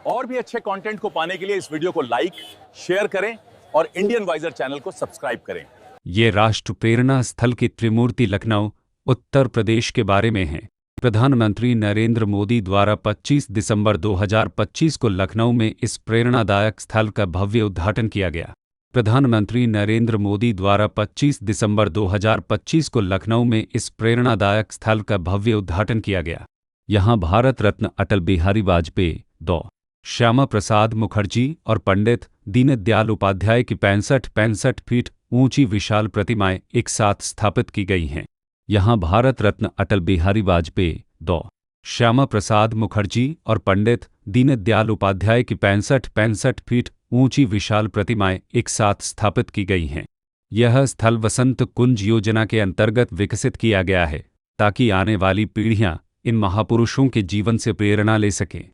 और भी अच्छे कंटेंट को पाने के लिए इस वीडियो को लाइक, शेयर करें और इंडियन वाइजर चैनल को सब्सक्राइब करें। ये राष्ट्र प्रेरणा स्थल की त्रिमूर्ति लखनऊ, उत्तर प्रदेश के बारे में है। प्रधानमंत्री नरेंद्र मोदी द्वारा 25 दिसंबर 2025 को लखनऊ में इस प्रेरणादायक स्थल का भव्य उद्घाटन किया गया। प्रधानमंत्री नरेंद्र मोदी द्वारा 25 दिसंबर 2025 को लखनऊ में इस प्रेरणादायक स्थल का भव्य उद्घाटन किया गया। यहाँ भारत रत्न अटल बिहारी वाजपेयी, डॉ. श्यामा प्रसाद मुखर्जी और पंडित दीनदयाल उपाध्याय की 65 फीट ऊंची विशाल प्रतिमाएं एक साथ स्थापित की गई हैं। यहाँ भारत रत्न अटल बिहारी वाजपेयी, डॉ. श्यामा प्रसाद मुखर्जी और पंडित दीनदयाल उपाध्याय की 65 फीट ऊंची विशाल प्रतिमाएं एक साथ स्थापित की गई हैं। यह स्थल वसंत कुंज योजना के अंतर्गत विकसित किया गया है ताकि आने वाली पीढ़ियां इन महापुरुषों के जीवन से प्रेरणा ले सकें।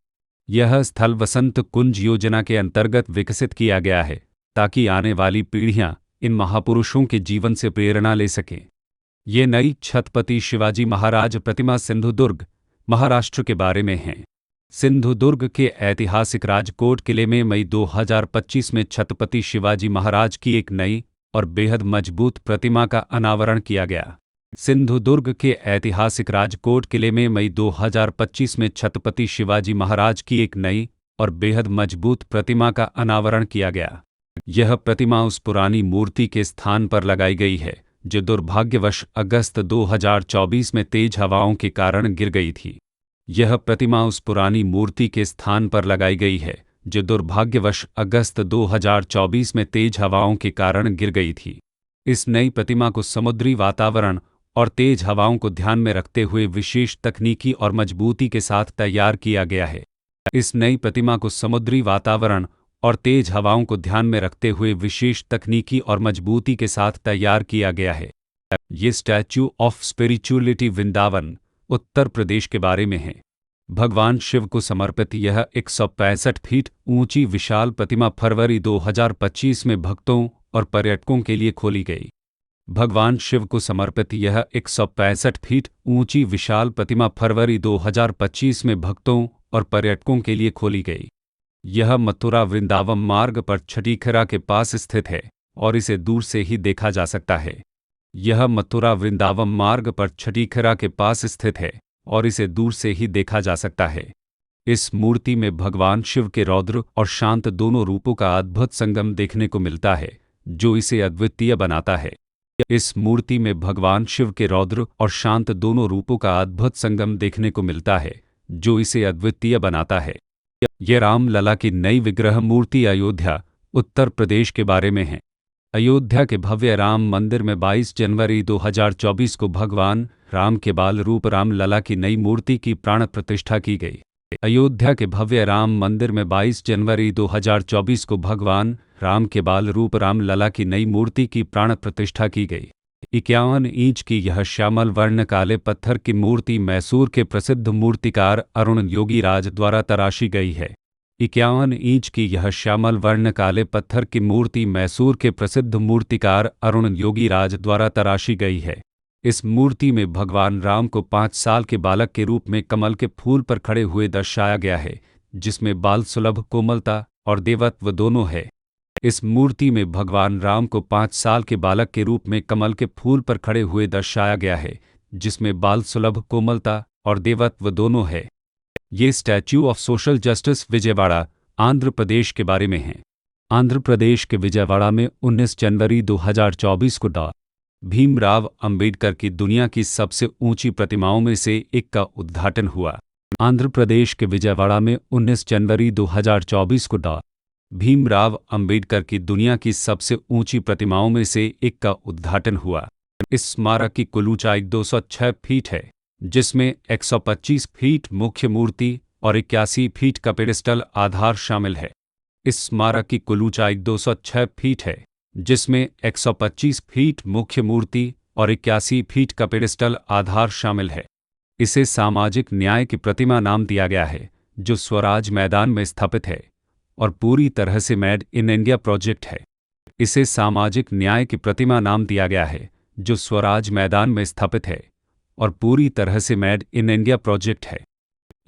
यह स्थल वसंत कुंज योजना के अंतर्गत विकसित किया गया है ताकि आने वाली पीढ़ियां इन महापुरुषों के जीवन से प्रेरणा ले सकें। ये नई छत्रपति शिवाजी महाराज प्रतिमा सिंधुदुर्ग, महाराष्ट्र के बारे में है। सिंधुदुर्ग के ऐतिहासिक राजकोट किले में मई 2025 में छत्रपति शिवाजी महाराज की एक नई और बेहद मजबूत प्रतिमा का अनावरण किया गया। सिंधुदुर्ग के ऐतिहासिक राजकोट किले में मई 2025 में छत्रपति शिवाजी महाराज की एक नई और बेहद मजबूत प्रतिमा का अनावरण किया गया। यह प्रतिमा उस पुरानी मूर्ति के स्थान पर लगाई गई है जो दुर्भाग्यवश अगस्त 2024 में तेज हवाओं के कारण गिर गई थी। यह प्रतिमा उस पुरानी मूर्ति के स्थान पर लगाई गई है जो दुर्भाग्यवश अगस्त 2024 में तेज हवाओं के कारण गिर गई थी। इस नई प्रतिमा को समुद्री वातावरण और तेज हवाओं को ध्यान में रखते हुए विशेष तकनीकी और मजबूती के साथ तैयार किया गया है। इस नई प्रतिमा को समुद्री वातावरण और तेज हवाओं को ध्यान में रखते हुए विशेष तकनीकी और मजबूती के साथ तैयार किया गया है। ये statue of spirituality Vrindavan, Uttar Pradesh के बारे में है। भगवान शिव को समर्पित यह 165 फीट ऊंची विशाल प्रतिमा फरवरी 2025 में भक्तों और पर्यटकों के लिए खोली गई। भगवान शिव को समर्पित यह 165 फीट ऊंची विशाल प्रतिमा फरवरी 2025 में भक्तों और पर्यटकों के लिए खोली गई। यह मथुरा वृंदावन मार्ग पर छठीखरा के पास स्थित है और इसे दूर से ही देखा जा सकता है। यह मथुरा वृंदावन मार्ग पर छठीखरा के पास स्थित है और इसे दूर से ही देखा जा सकता है। इस मूर्ति में भगवान शिव के रौद्र और शांत दोनों रूपों का अद्भुत संगम देखने को मिलता है जो इसे अद्वितीय बनाता है। इस मूर्ति में भगवान शिव के रौद्र और शांत दोनों रूपों का अद्भुत संगम देखने को मिलता है जो इसे अद्वितीय बनाता है। यह रामलला की नई विग्रह मूर्ति अयोध्या, उत्तर प्रदेश के बारे में है। अयोध्या के भव्य राम मंदिर में 22 जनवरी 2024 को भगवान राम के बाल रूप रामलला की नई मूर्ति की प्राण प्रतिष्ठा की गई। अयोध्या के भव्य राम मंदिर में 22 जनवरी 2024 को भगवान राम के बाल रूप रामलला की नई मूर्ति की प्राण प्रतिष्ठा की गई। 51 इंच की यह श्यामल वर्ण काले पत्थर की मूर्ति मैसूर के प्रसिद्ध मूर्तिकार अरुण योगीराज द्वारा तराशी गई है। 51 इंच की यह श्यामल वर्ण काले पत्थर की मूर्ति मैसूर के प्रसिद्ध मूर्तिकार अरुण योगीराज द्वारा तराशी गई है। इस मूर्ति में भगवान राम को 5 साल के बालक के रूप में कमल के फूल पर खड़े हुए दर्शाया गया है जिसमें बाल सुलभ कोमलता और देवत्व दोनों है। इस मूर्ति में भगवान राम को 5 साल के बालक के रूप में कमल के फूल पर खड़े हुए दर्शाया गया है जिसमें बाल सुलभ कोमलता और देवत्व दोनों है। ये statue of social justice Vijayawada, Andhra Pradesh के बारे में है। आंध्र प्रदेश के विजयवाड़ा में 19 जनवरी 2024 को डॉ. भीमराव अंबेडकर की दुनिया की सबसे ऊंची प्रतिमाओं में से एक का उद्घाटन हुआ। आंध्र प्रदेश के विजयवाड़ा में 19 जनवरी 2024 को डॉ. भीमराव अंबेडकर की दुनिया की सबसे ऊंची प्रतिमाओं में से एक का उद्घाटन हुआ। इस स्मारक की कुल ऊंचाई 206 फीट है जिसमें 125 फीट मुख्य मूर्ति और 81 फीट का पेडेस्टल आधार शामिल है। इस स्मारक की कुल ऊंचाई 206 फीट है जिसमें 125 फीट मुख्य मूर्ति और 81 फीट का पेडेस्टल आधार शामिल है। इसे सामाजिक न्याय की प्रतिमा नाम दिया गया है जो स्वराज मैदान में स्थापित है और पूरी तरह से मेड इन इंडिया प्रोजेक्ट है। इसे सामाजिक न्याय की प्रतिमा नाम दिया गया है जो स्वराज मैदान में स्थापित है और पूरी तरह से मेड इन इंडिया प्रोजेक्ट है।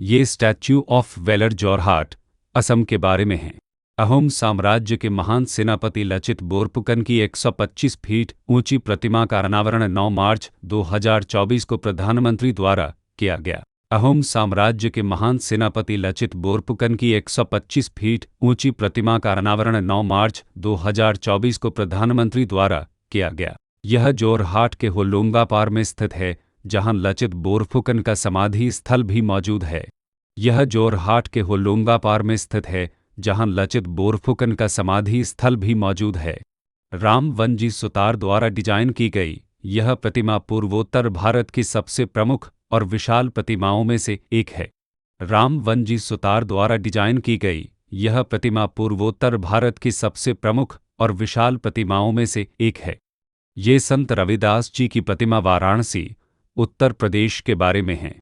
ये statue of velar Jorhat, Assam के बारे में हैं। अहोम साम्राज्य के महान सेनापति लचित बोरफुकन की 125 फीट ऊंची प्रतिमा का अनावरण 9 मार्च 2024 को प्रधानमंत्री द्वारा किया गया। अहोम साम्राज्य के महान सेनापति लचित बोरफुकन की 125 फीट ऊंची प्रतिमा का अनावरण 9 मार्च 2024 को प्रधानमंत्री द्वारा किया गया। यह जोरहाट के होलोंगापार में स्थित है, जहां लचित बोरफुकन का समाधि स्थल भी मौजूद है। यह जोरहाट के होलोंगापार में स्थित है, जहां लचित बोरफुकन का समाधि स्थल भी मौजूद है। राम वनजी सुतार द्वारा डिजाइन की गई यह प्रतिमा पूर्वोत्तर भारत की सबसे प्रमुख और विशाल प्रतिमाओं में से एक है। राम वनजी सुतार द्वारा डिजाइन की गई यह प्रतिमा पूर्वोत्तर भारत की सबसे प्रमुख और विशाल प्रतिमाओं में से एक है। ये संत रविदास जी की प्रतिमा वाराणसी, उत्तर प्रदेश के बारे में है।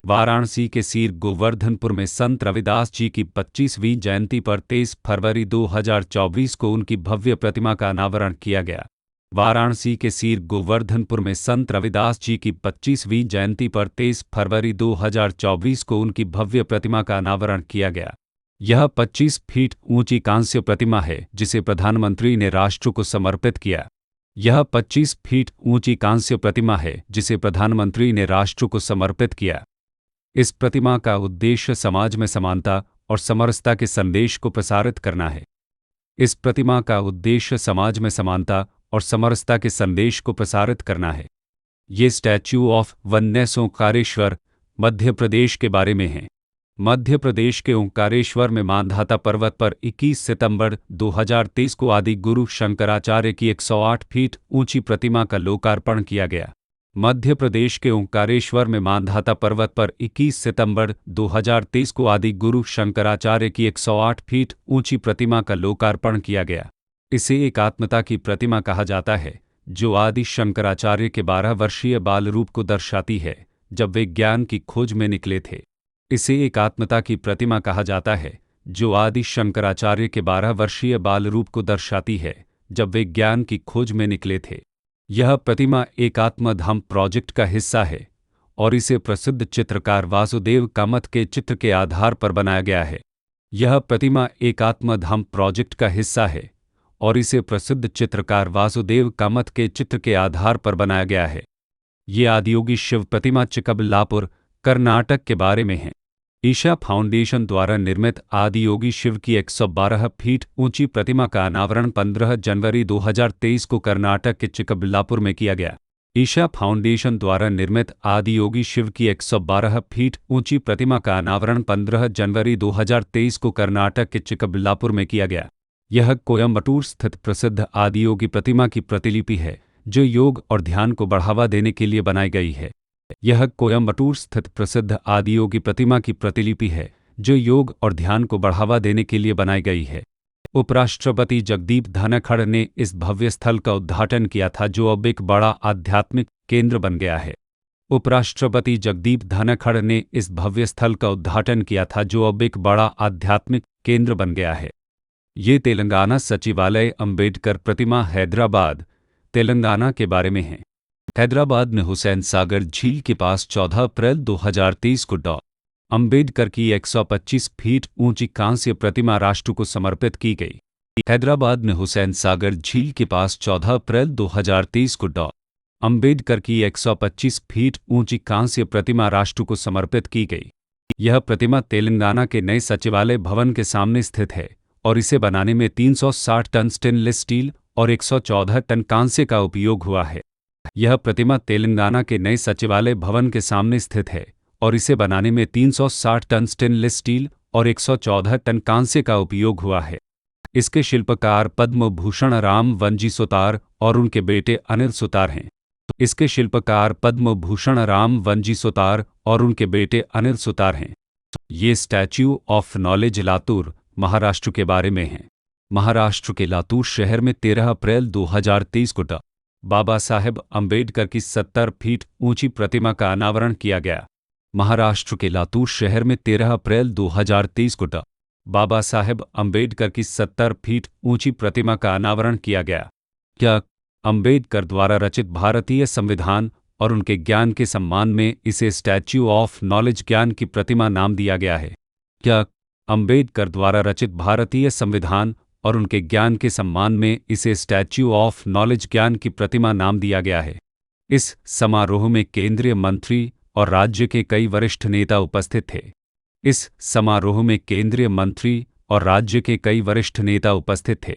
वाराणसी के सीर गोवर्धनपुर में संत रविदास जी की 25वीं जयंती पर 23 फरवरी 2024 को उनकी भव्य प्रतिमा का अनावरण किया गया। वाराणसी के सीर गोवर्धनपुर में संत रविदास जी की 25वीं जयंती पर 23 फरवरी 2024 को उनकी भव्य प्रतिमा का अनावरण किया गया। यह 25 फीट ऊंची कांस्य प्रतिमा है, जिसे प्रधानमंत्री ने राष्ट्र को समर्पित किया। यह 25 फीट ऊंची कांस्य प्रतिमा है, जिसे प्रधानमंत्री ने राष्ट्र को समर्पित किया। इस प्रतिमा का उद्देश्य समाज में समानता और समरसता के संदेश को प्रसारित करना है। इस प्रतिमा का उद्देश्य समाज में समानता और समरसता के संदेश को प्रसारित करना है। ये statue of oneness Omkareshwar, Madhya Pradesh के बारे में है। मध्य प्रदेश के ओंकारेश्वर में मांधाता पर्वत पर 21 सितंबर 2023 को आदि गुरु शंकराचार्य की 108 फीट ऊंची प्रतिमा का लोकार्पण किया गया। मध्य प्रदेश के ओंकारेश्वर में मांधाता पर्वत पर 21 सितंबर 2023 को आदि गुरु शंकराचार्य की 108 फीट ऊंची प्रतिमा का लोकार्पण किया गया। इसे एकात्मता की प्रतिमा कहा जाता है, जो आदि शंकराचार्य के 12 वर्षीय बाल रूप को दर्शाती है, जब वे ज्ञान की खोज में निकले थे। इसे एकात्मता की प्रतिमा कहा जाता है, जो आदि शंकराचार्य के 12 वर्षीय बाल रूप को दर्शाती है, जब वे ज्ञान की खोज में निकले थे। यह प्रतिमा एकात्म धाम प्रोजेक्ट का हिस्सा है और इसे प्रसिद्ध चित्रकार वासुदेव कामत के चित्र के आधार पर बनाया गया है। यह प्रतिमा एकात्म धाम प्रोजेक्ट का हिस्सा है और इसे प्रसिद्ध चित्रकार वासुदेव कामत के चित्र के आधार पर बनाया गया है। ये आदियोगी शिव प्रतिमा चिकबल्लापुर, कर्नाटक के बारे में है। ईशा फाउंडेशन द्वारा निर्मित आदियोगी शिव की 112 फीट ऊंची प्रतिमा का अनावरण 15 जनवरी 2023 को कर्नाटक के चिकबल्लापुर में किया गया। ईशा फाउंडेशन द्वारा निर्मित आदियोगी शिव की 112 फीट ऊंची प्रतिमा का अनावरण 15 जनवरी 2023 को कर्नाटक के चिकबल्लापुर में किया गया। यह कोयम्बटूर स्थित प्रसिद्ध आदियोगी प्रतिमा की प्रतिलिपि है, जो योग और ध्यान को बढ़ावा देने के लिए बनाई गई है। यह कोयम्बटूर स्थित प्रसिद्ध आदियोगी प्रतिमा की प्रतिलिपि है, जो योग और ध्यान को बढ़ावा देने के लिए बनाई गई है। उपराष्ट्रपति जगदीप धनखड़ ने इस भव्य स्थल का उद्घाटन किया था, जो अब एक बड़ा आध्यात्मिक केंद्र बन गया है। उपराष्ट्रपति जगदीप धनखड़ ने इस भव्य स्थल का उद्घाटन किया था, जो अब एक बड़ा आध्यात्मिक केंद्र बन गया है। ये तेलंगाना सचिवालय अंबेडकर प्रतिमा हैदराबाद, तेलंगाना के बारे में है। हैदराबाद में हुसैन सागर झील के पास 14 अप्रैल 2023 को डॉ. अंबेडकर की 125 फीट ऊंची कांस्य प्रतिमा राष्ट्र को समर्पित की गई। हैदराबाद में हुसैन सागर झील के पास 14 अप्रैल 2023 को डॉ. अंबेडकर की 125 फीट ऊंची कांस्य प्रतिमा राष्ट्र को समर्पित की गई। यह प्रतिमा तेलंगाना के नए सचिवालय भवन के सामने स्थित है और इसे बनाने में 360 टन स्टेनलेस स्टील और 114 टन कांस्य का उपयोग हुआ है। यह प्रतिमा तेलंगाना के नए सचिवालय भवन के सामने स्थित है और इसे बनाने में 360 टन स्टेनलेस स्टील और 114 टन कांस्य का उपयोग हुआ है। इसके शिल्पकार पद्म भूषण राम वनजी सुतार और उनके बेटे अनिल सुतार हैं। इसके शिल्पकार पद्म भूषण राम वनजी सुतार और उनके बेटे अनिल सुतार हैं। ये statue of knowledge Latur, Maharashtra के बारे में है। महाराष्ट्र के लातूर शहर में 13 अप्रैल 2023 को डॉ. बाबा साहेब अंबेडकर की 70 फीट ऊंची प्रतिमा का अनावरण किया गया। महाराष्ट्र के लातूर शहर में 13 अप्रैल 2023 को डॉ. बाबा साहेब अंबेडकर की 70 फीट ऊंची प्रतिमा का अनावरण किया गया। क्या अंबेडकर द्वारा रचित भारतीय संविधान और उनके ज्ञान के सम्मान में इसे स्टैच्यू ऑफ नॉलेज ज्ञान की प्रतिमा नाम दिया गया है। क्या अंबेडकर द्वारा रचित भारतीय संविधान और उनके ज्ञान के सम्मान में इसे स्टैच्यू ऑफ नॉलेज ज्ञान की प्रतिमा नाम दिया गया है। इस समारोह में केंद्रीय मंत्री और राज्य के कई वरिष्ठ नेता उपस्थित थे। इस समारोह में केंद्रीय मंत्री और राज्य के कई वरिष्ठ नेता उपस्थित थे।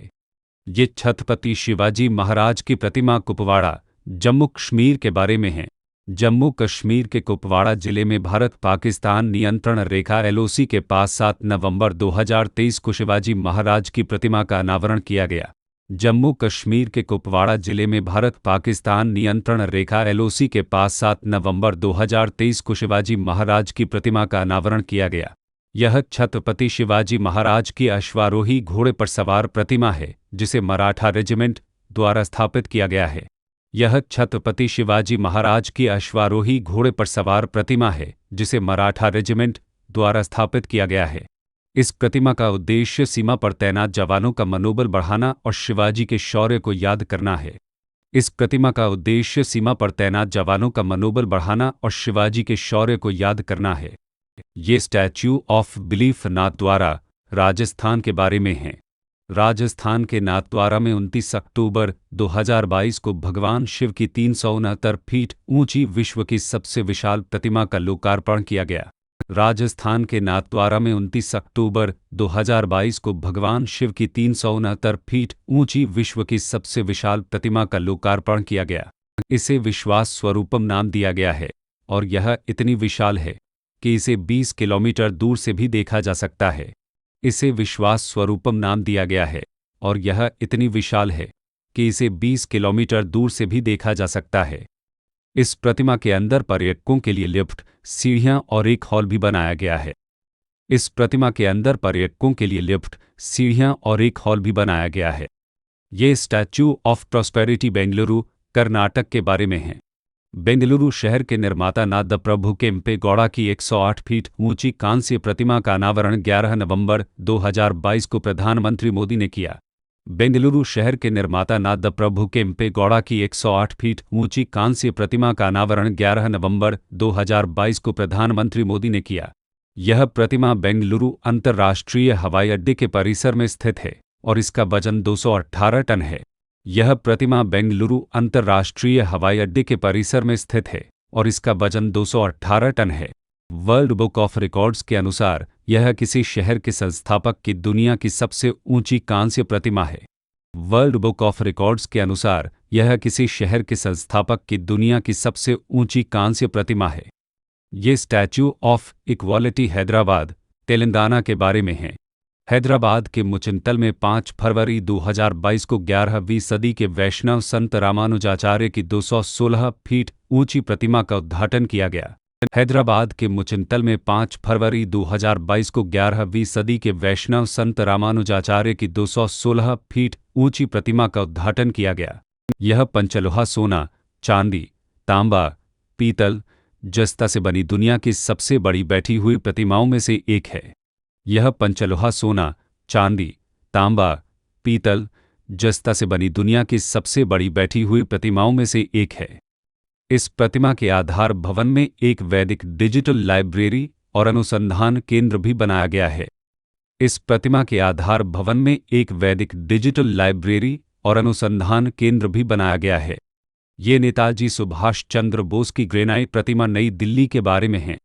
ये छत्रपति शिवाजी महाराज की प्रतिमा कुपवाड़ा, जम्मू कश्मीर के बारे में है। जम्मू कश्मीर के कुपवाड़ा जिले में भारत पाकिस्तान नियंत्रण रेखा एलओसी के पास 7 नवंबर 2023 को शिवाजी महाराज की प्रतिमा का अनावरण किया गया। जम्मू कश्मीर के कुपवाड़ा जिले में भारत पाकिस्तान नियंत्रण रेखा एलओसी के पास 7 नवंबर 2023 को शिवाजी महाराज की प्रतिमा का अनावरण किया गया। यह छत्रपति शिवाजी महाराज की अश्वारोही घोड़े पर सवार प्रतिमा है, जिसे मराठा रेजिमेंट द्वारा स्थापित किया गया है। यह छत्रपति शिवाजी महाराज की अश्वारोही घोड़े पर सवार प्रतिमा है, जिसे मराठा रेजिमेंट द्वारा स्थापित किया गया है। इस प्रतिमा का उद्देश्य सीमा पर तैनात जवानों का मनोबल बढ़ाना और शिवाजी के शौर्य को याद करना है। इस प्रतिमा का उद्देश्य सीमा पर तैनात जवानों का मनोबल बढ़ाना और शिवाजी के शौर्य को याद करना है। ये statue of belief Nathdwara Rajasthan के बारे में है। राजस्थान के नाथद्वारा में 29 अक्टूबर 2022 को भगवान शिव की 369 फीट ऊंची विश्व की सबसे विशाल प्रतिमा का लोकार्पण किया गया। राजस्थान के नाथद्वारा में 29 अक्टूबर 2022 को भगवान शिव की 369 फीट ऊंची विश्व की सबसे विशाल प्रतिमा का लोकार्पण किया गया। इसे विश्वास स्वरूपम नाम दिया गया है और यह इतनी विशाल है कि इसे 20 किलोमीटर दूर से भी देखा जा सकता है। इसे विश्वास स्वरूपम नाम दिया गया है और यह इतनी विशाल है कि इसे 20 किलोमीटर दूर से भी देखा जा सकता है। इस प्रतिमा के अंदर पर्यटकों के लिए लिफ्ट, सीढ़ियां और एक हॉल भी बनाया गया है। इस प्रतिमा के अंदर पर्यटकों के लिए लिफ्ट, सीढ़ियां और एक हॉल भी बनाया गया है। ये statue of prosperity Bengaluru, Karnataka के बारे में है। बेंगलुरु शहर के निर्माता नादप्रभु केम्पेगौड़ा की 108 फीट ऊंची कांस्य प्रतिमा का अनावरण 11 नवंबर 2022 को प्रधानमंत्री मोदी ने किया। बेंगलुरु शहर के निर्माता नादप्रभु केम्पेगौड़ा की 108 फीट ऊंची कांस्य प्रतिमा का अनावरण 11 नवंबर 2022 को प्रधानमंत्री मोदी ने किया। यह प्रतिमा बेंगलुरु अंतर्राष्ट्रीय हवाई अड्डे के परिसर में स्थित है और इसका वजन 218 टन है। यह प्रतिमा बेंगलुरु अंतर्राष्ट्रीय हवाई अड्डे के परिसर में स्थित है और इसका वजन 218 टन है। वर्ल्ड बुक ऑफ रिकॉर्ड्स के अनुसार यह किसी शहर के संस्थापक की दुनिया की सबसे ऊंची कांस्य प्रतिमा है। वर्ल्ड बुक ऑफ रिकॉर्ड्स के अनुसार यह किसी शहर के संस्थापक की दुनिया की सबसे ऊंची कांस्य प्रतिमा है। ये statue of equality Hyderabad, Telangana के बारे में है। हैदराबाद के मुचिंतल में 5 फरवरी 2022 को 11वीं सदी के वैष्णव संत रामानुजाचार्य की 216 फीट ऊंची प्रतिमा का उद्घाटन किया गया। हैदराबाद के मुचिंतल में 5 फरवरी 2022 को 11वीं सदी के वैष्णव संत रामानुजाचार्य की 216 फीट ऊंची प्रतिमा का उद्घाटन किया गया। यह पंचलोहा सोना, चांदी, तांबा, पीतल, जस्ता से बनी दुनिया की सबसे बड़ी बैठी हुई प्रतिमाओं में से एक है। यह पंचलोहा सोना, चांदी, तांबा, पीतल, जस्ता से बनी दुनिया की सबसे बड़ी बैठी हुई प्रतिमाओं में से एक है। इस प्रतिमा के आधार भवन में एक वैदिक डिजिटल लाइब्रेरी और अनुसंधान केंद्र भी बनाया गया है। इस प्रतिमा के आधार भवन में एक वैदिक डिजिटल लाइब्रेरी और अनुसंधान केंद्र भी बनाया गया है। ये नेताजी सुभाष चंद्र बोस की ग्रेनाइट प्रतिमा नई दिल्ली के बारे में है।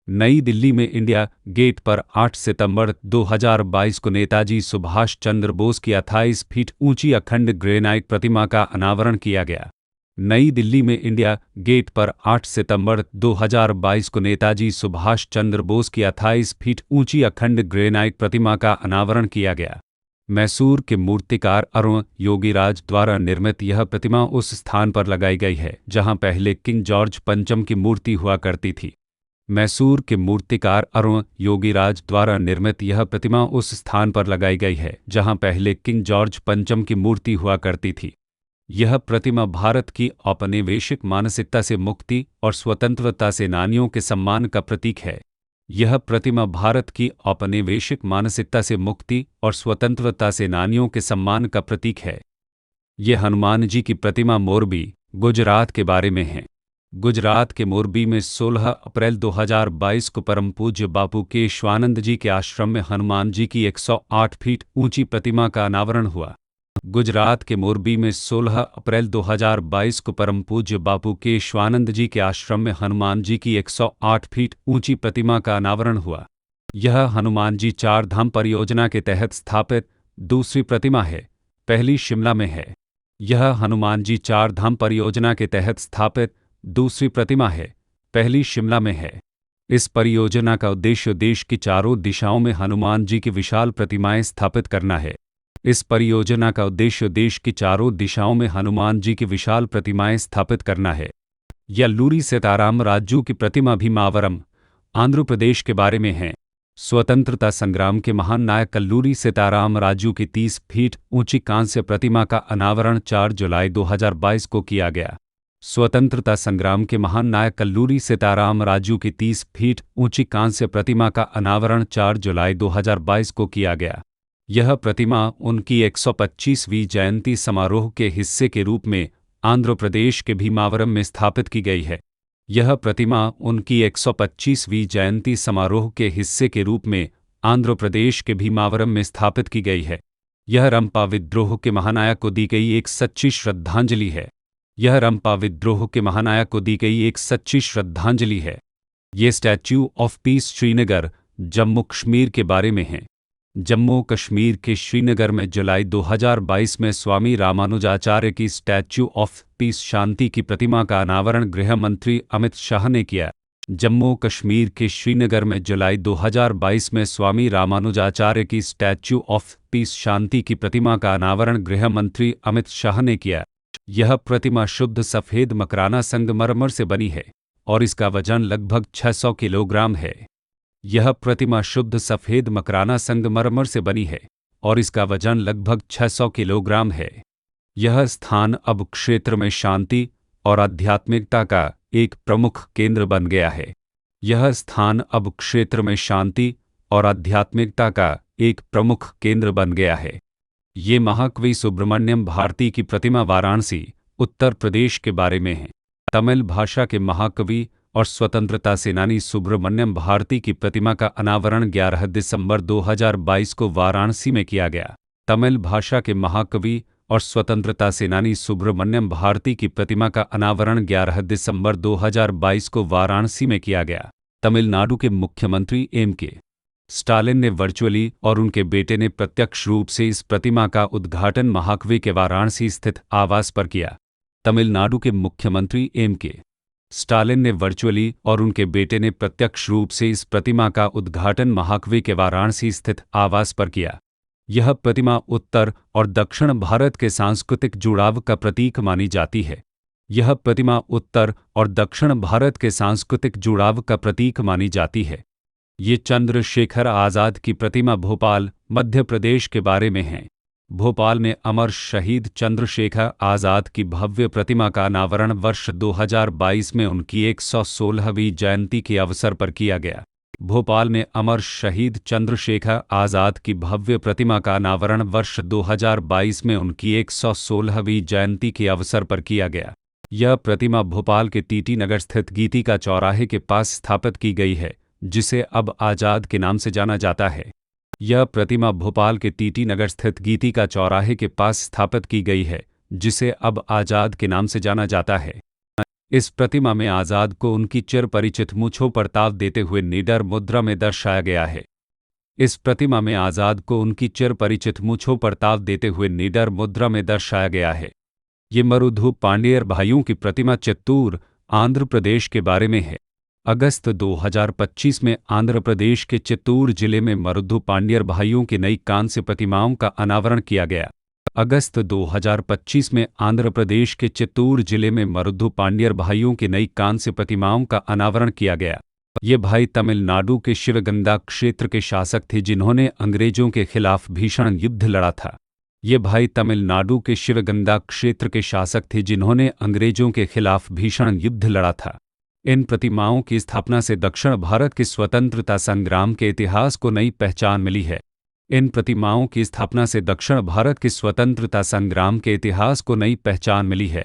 नई दिल्ली में इंडिया गेट पर 8 सितंबर 2022 को नेताजी सुभाष चंद्र बोस की 28 फीट ऊंची अखंड ग्रेनाइट प्रतिमा का अनावरण किया गया। नई दिल्ली में इंडिया गेट पर 8 सितंबर 2022 को नेताजी सुभाष चंद्र बोस की 28 फीट ऊंची अखंड ग्रेनाइट प्रतिमा का अनावरण किया गया। मैसूर के मूर्तिकार अरुण योगीराज द्वारा निर्मित यह प्रतिमा उस स्थान पर लगाई गई है जहां पहले किंग जॉर्ज पंचम की मूर्ति हुआ करती थी। मैसूर के मूर्तिकार अरुण योगीराज द्वारा निर्मित यह प्रतिमा उस स्थान पर लगाई गई है जहां पहले किंग जॉर्ज पंचम की मूर्ति हुआ करती थी। यह प्रतिमा भारत की औपनिवेशिक मानसिकता से मुक्ति और स्वतंत्रता सेनानियों के सम्मान का प्रतीक है। यह प्रतिमा भारत की औपनिवेशिक मानसिकता से मुक्ति और स्वतंत्रता सेनानियों के सम्मान का प्रतीक है। यह हनुमान जी की प्रतिमा मोरबी, गुजरात के बारे में है। गुजरात के मोरबी में 16 अप्रैल 2022 को परम पूज्य बापू केशवानंद जी के आश्रम में हनुमान जी की 108 फीट ऊंची प्रतिमा का अनावरण हुआ। गुजरात के मोरबी में 16 अप्रैल 2022 को परम पूज्य बापू केशवानंद जी के आश्रम में हनुमान जी की 108 फीट ऊंची प्रतिमा का अनावरण हुआ। यह हनुमान जी चार धाम परियोजना के तहत स्थापित दूसरी प्रतिमा है, पहली शिमला में है। यह हनुमान जी चार धाम परियोजना के तहत स्थापित दूसरी प्रतिमा है, पहली शिमला में है। इस परियोजना का उद्देश्य देश की चारों दिशाओं में हनुमान जी की विशाल प्रतिमाएं स्थापित करना है। इस परियोजना का उद्देश्य देश की चारों दिशाओं में हनुमान जी की विशाल प्रतिमाएं स्थापित करना है। यल्लूरी सीताराम राजू की प्रतिमा भीमावरम, आंध्र प्रदेश के बारे में है। स्वतंत्रता संग्राम के महान नायक कल्लूरी सीताराम राजू की 30 फीट ऊंची कांस्य प्रतिमा का अनावरण 4 जुलाई 2022 को किया गया। स्वतंत्रता संग्राम के महान नायक कल्लूरी सीताराम राजू की 30 फीट ऊंची कांस्य प्रतिमा का अनावरण 4 जुलाई 2022 को किया गया। यह प्रतिमा उनकी 125वीं जयंती समारोह के हिस्से के रूप में आंध्र प्रदेश के भीमावरम में स्थापित की गई है। यह प्रतिमा उनकी 125वीं जयंती समारोह के हिस्से के रूप में आंध्र प्रदेश के भीमावरम में स्थापित की गई है। यह रंपा विद्रोह के महानायक को दी गई एक सच्ची श्रद्धांजलि है। यह रंपा विद्रोह के महानायक को दी गई एक सच्ची श्रद्धांजलि है। ये statue of peace Srinagar, Jammu Kashmir के बारे में है। जम्मू कश्मीर के श्रीनगर में जुलाई 2022 में स्वामी रामानुजाचार्य की स्टैच्यू ऑफ पीस शांति की प्रतिमा का अनावरण गृह मंत्री अमित शाह ने किया। जम्मू कश्मीर के श्रीनगर में जुलाई 2022 में स्वामी रामानुजाचार्य की स्टैच्यू ऑफ पीस शांति की प्रतिमा का अनावरण गृह मंत्री अमित शाह ने किया। यह प्रतिमा शुद्ध सफ़ेद मकराना संगमरमर से बनी है और इसका वजन लगभग 600 किलोग्राम है। यह प्रतिमा शुद्ध सफ़ेद मकराना संगमरमर से बनी है और इसका वजन लगभग 600 किलोग्राम है। यह स्थान अब क्षेत्र में शांति और आध्यात्मिकता का एक प्रमुख केंद्र बन गया है। यह स्थान अब क्षेत्र में शांति और आध्यात्मिकता का एक प्रमुख केंद्र बन गया है। ये महाकवि सुब्रमण्यम भारती की प्रतिमा वाराणसी, उत्तर प्रदेश के बारे में है। तमिल भाषा के महाकवि और स्वतंत्रता सेनानी सुब्रमण्यम भारती की प्रतिमा का अनावरण 11 दिसंबर 2022 को वाराणसी में किया गया। तमिल भाषा के महाकवि और स्वतंत्रता सेनानी सुब्रमण्यम भारती की प्रतिमा का अनावरण 11 दिसंबर 2022 को वाराणसी में किया गया। तमिलनाडु के मुख्यमंत्री एम.के. स्टालिन ने वर्चुअली और उनके बेटे ने प्रत्यक्ष रूप से इस प्रतिमा का उद्घाटन महाकवि के वाराणसी स्थित आवास पर किया। तमिलनाडु के मुख्यमंत्री एम.के. स्टालिन ने वर्चुअली और उनके बेटे ने प्रत्यक्ष रूप से इस प्रतिमा का उद्घाटन महाकवि के वाराणसी स्थित आवास पर किया। यह प्रतिमा उत्तर और दक्षिण भारत के सांस्कृतिक जुड़ाव का प्रतीक मानी जाती है। यह प्रतिमा उत्तर और दक्षिण भारत के सांस्कृतिक जुड़ाव का प्रतीक मानी जाती है। ये चंद्रशेखर आज़ाद की प्रतिमा भोपाल, मध्य प्रदेश के बारे में है। भोपाल में अमर शहीद चंद्रशेखर आज़ाद की भव्य प्रतिमा का अनावरण वर्ष 2022 में उनकी 116वीं जयंती के अवसर पर किया गया। भोपाल में अमर शहीद चंद्रशेखर आज़ाद की भव्य प्रतिमा का अनावरण वर्ष 2022 में उनकी 116वीं जयंती के अवसर पर किया गया। यह प्रतिमा भोपाल के टीटी नगर स्थित गीतिका चौराहे के पास स्थापित की गई है, जिसे अब आज़ाद के नाम से जाना जाता है। यह प्रतिमा भोपाल के टीटी नगर स्थित गीतिका चौराहे के पास स्थापित की गई है, जिसे अब आज़ाद के नाम से जाना जाता है। इस प्रतिमा में आज़ाद को उनकी चिर परिचित मूंछों पर ताव देते हुए निडर मुद्रा में दर्शाया गया है। इस प्रतिमा में आज़ाद को उनकी चिर परिचित मूंछों पर ताव देते हुए निडर मुद्रा में दर्शाया गया है। ये मरुधु पांडेयर भाइयों की प्रतिमा चित्तूर, आंध्र प्रदेश के बारे में है। अगस्त 2025 में आंध्र प्रदेश के चित्तूर जिले में मरुधु पांडेयर भाइयों की नई कांस्य प्रतिमाओं का अनावरण किया गया। अगस्त 2025 में आंध्र प्रदेश के चित्तूर जिले में मरुधु पांडेयर भाइयों की नई कांस्य प्रतिमाओं का अनावरण किया गया। ये भाई तमिलनाडु के शिवगंगा क्षेत्र के शासक थे जिन्होंने अंग्रेजों के खिलाफ भीषण युद्ध लड़ा था। ये भाई तमिलनाडु के शिवगंगा क्षेत्र के शासक थे जिन्होंने अंग्रेजों के खिलाफ भीषण युद्ध लड़ा था। इन प्रतिमाओं की स्थापना से दक्षिण भारत के स्वतंत्रता संग्राम के इतिहास को नई पहचान मिली है। इन प्रतिमाओं की स्थापना से दक्षिण भारत के स्वतंत्रता संग्राम के इतिहास को नई पहचान मिली है।